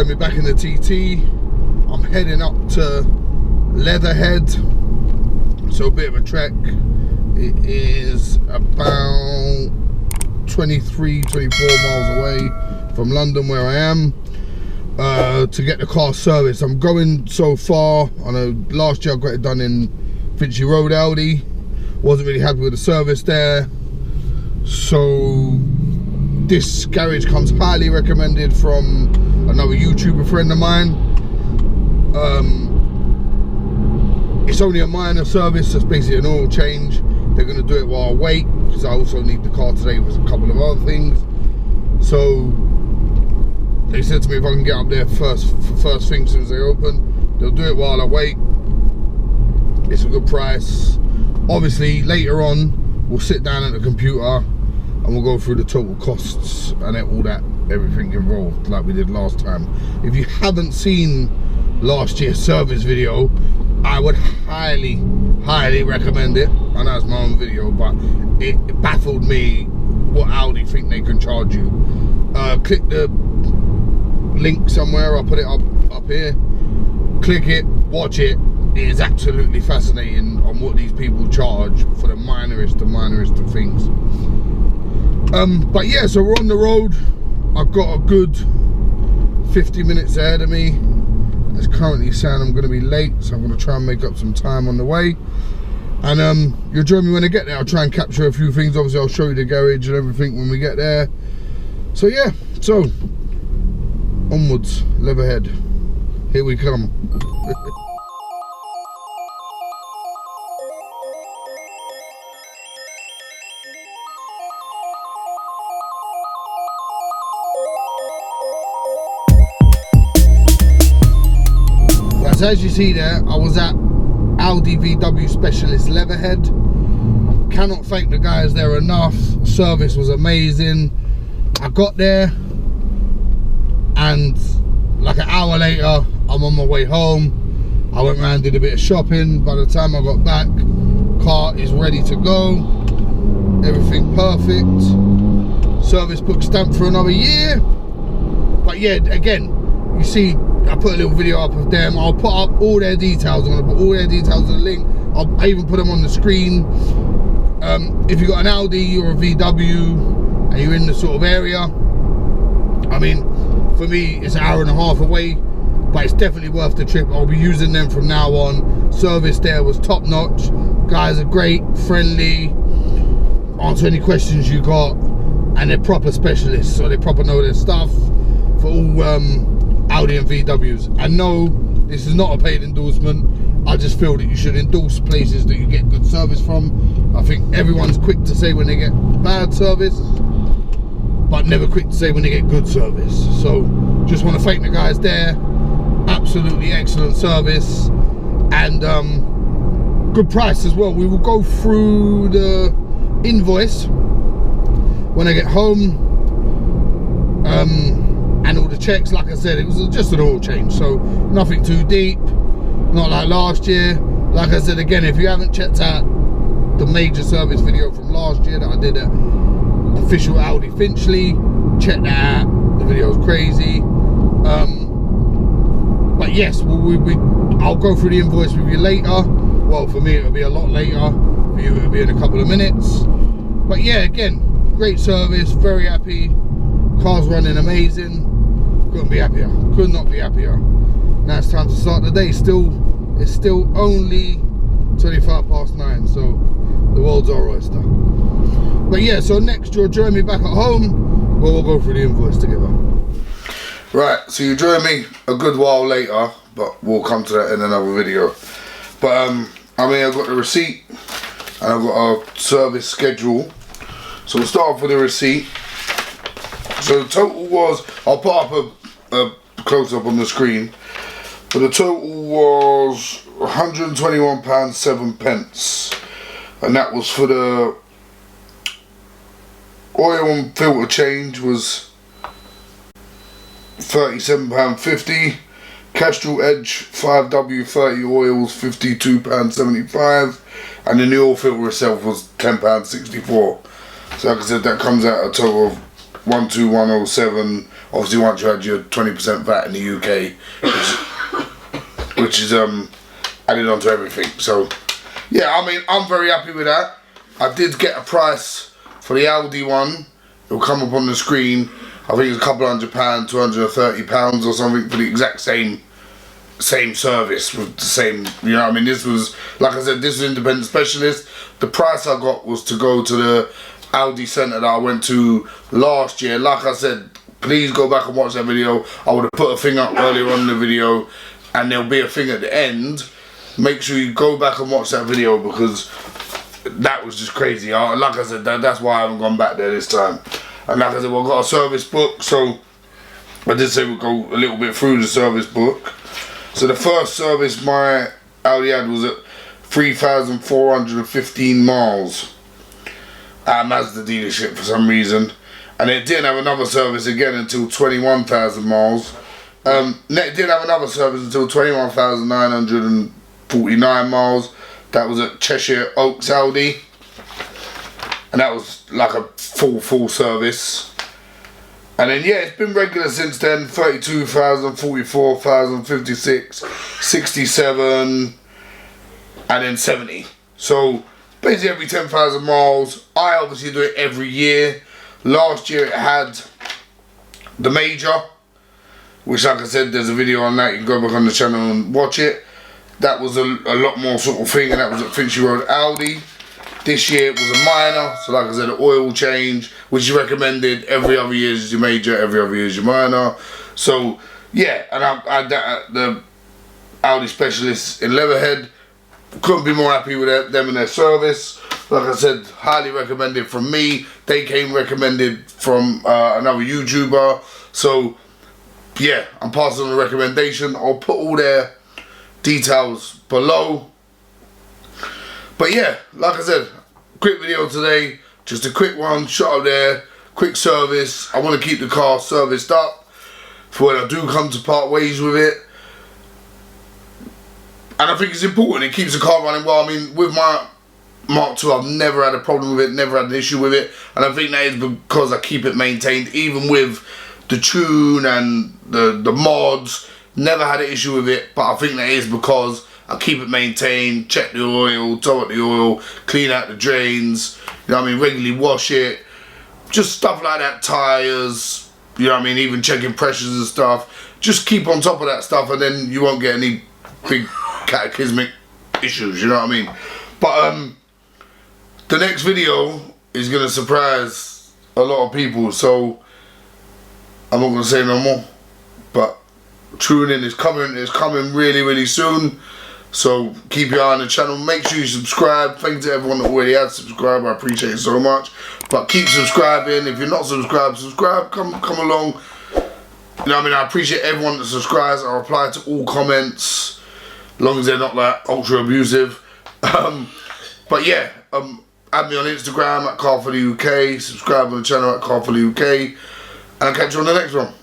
join me back in the TT. I'm heading up to Leatherhead, so a bit of a trek. It is about 23, 24 miles away from London where I am, to get the car serviced. I'm going so far. I know last year I got it done in Finchley Road Audi. Wasn't really happy with the service there, so this garage comes highly recommended from another YouTuber friend of mine. It's only a minor service, so it's basically an oil change. They're going to do it while I wait, because I also need the car today for a couple of other things. So they said to me if I can get up there first thing as soon as they open, they'll do it while I wait. It's a good price. Obviously later on we'll sit down at the computer and we'll go through the total costs and all that, everything involved, like we did last time. If you haven't seen last year's service video, I would highly recommend it. I know it's my own video, but it baffled me what Audi think they can charge you. Click the link somewhere, I'll put it up here. Click it, watch it. It is absolutely fascinating on what these people charge for the minorest of things. But yeah, so we're on the road. I've got a good 50 minutes ahead of me. It's currently saying I'm going to be late, so I'm going to try and make up some time on the way. And you'll join me when I get there. I'll try and capture a few things. Obviously I'll show you the garage and everything when we get there. So yeah, so onwards, Leatherhead, here we come. So as you see there, I was at Audi VW Specialist Leatherhead. Cannot thank the guys there enough. Service was amazing. I got there and like an hour later I'm on my way home. I went around, did a bit of shopping. By the time I got back, car is ready to go. Everything perfect. Service book stamped for another year. But yeah, again, you see I put a little video up of them. I'll put up all their details. I'm going to put all their details in the link. I even put them on the screen. If you've got an Audi or a VW and you're in the sort of area, I mean, for me it's an hour and a half away, but it's definitely worth the trip. I'll be using them from now on. Service there was top notch. Guys are great, friendly, answer any questions you got, and they're proper specialists, so they proper know their stuff for all Audi and VWs. I know this is not a paid endorsement. I just feel that you should endorse places that you get good service from. I think everyone's quick to say when they get bad service, but never quick to say when they get good service. So just want to thank the guys there. Absolutely excellent service and good price as well. We will go through the invoice when I get home. And all the checks, like I said, it was just an oil change, so nothing too deep, not like last year. Like I said, again, if you haven't checked out the major service video from last year that I did at official Audi Finchley, check that out. The video was crazy. But yes, I'll go through the invoice with you later. Well, for me it'll be a lot later, for you it'll be in a couple of minutes. But yeah, again, great service, very happy. Car's running amazing. Couldn't be happier. Could not be happier. Now it's time to start the day. It's still only 9:25, so the world's our oyster. But yeah, so next you'll join me back at home where we'll go through the invoice together. Right, so you join me a good while later, but we'll come to that in another video. But I mean, I've got the receipt and I've got a service schedule. So we'll start off with the receipt. So the total was, I'll put up a close-up on the screen, but the total was £121.07, and that was for the oil and filter change was £37.50, Castrol Edge 5W30 oils £52.75, and the new oil filter itself was £10.64. So like I said, that comes out a total of 12107. Obviously, once you had your 20% VAT in the UK, which is added onto everything. So yeah, I mean, I'm very happy with that. I did get a price for the Audi one. It'll come up on the screen. I think it's a couple £100, £230 or something for the exact same service with the same, you know what I mean. This was, like I said, this was independent specialist. The price I got was to go to the Audi centre that I went to last year. Like I said, please go back and watch that video. I would have put a thing up earlier on in the video, and there'll be a thing at the end. Make sure you go back and watch that video, because that was just crazy. Like I said, that's why I haven't gone back there this time. And like I said, well, I've got a service book, so I did say we'll go a little bit through the service book. So the first service my Audi had was at 3,415 miles at Mazda dealership for some reason. And it didn't have another service again until 21,000 miles. It didn't have another service until 21,949 miles. That was at Cheshire Oaks Audi. And that was like a full service. And then yeah, it's been regular since then. 32,000, 44,000, 56, 67, and then 70. So basically every 10,000 miles. I obviously do it every year. Last year it had the Major, which, like I said, there's a video on that. You can go back on the channel and watch it. That was a lot more sort of thing, and that was at Finchley Road Audi. This year it was a minor, so like I said, an oil change, which is recommended. Every other year is your major, every other year is your minor. So yeah, and I the Audi specialists in Leatherhead, couldn't be more happy with them and their service. Like I said, highly recommended from me. They came recommended from another YouTuber. So yeah, I'm passing on the recommendation. I'll put all their details below. But yeah, like I said, quick video today, just a quick one, shot up there, quick service. I want to keep the car serviced up for when I do come to part ways with it. And I think it's important, it keeps the car running well. I mean, with my Mark II, I've never had a problem with it, never had an issue with it. And I think that is because I keep it maintained, even with the tune and the mods, never had an issue with it. But I think that is because I keep it maintained, check the oil, top up the oil, clean out the drains, you know what I mean, regularly wash it, just stuff like that, tyres, you know what I mean, even checking pressures and stuff. Just keep on top of that stuff, and then you won't get any big cataclysmic issues, you know what I mean. But the next video is going to surprise a lot of people, so I'm not going to say no more. But tune in, it's coming really soon. So keep your eye on the channel. Make sure you subscribe. Thanks to everyone that already has subscribed. I appreciate it so much. But keep subscribing. If you're not subscribed, subscribe. Come along. You know what I mean? I appreciate everyone that subscribes. I reply to all comments, as long as they're not like ultra abusive. But yeah, add me on Instagram at Car for the UK. Subscribe on the channel at Car for the UK. And I'll catch you on the next one.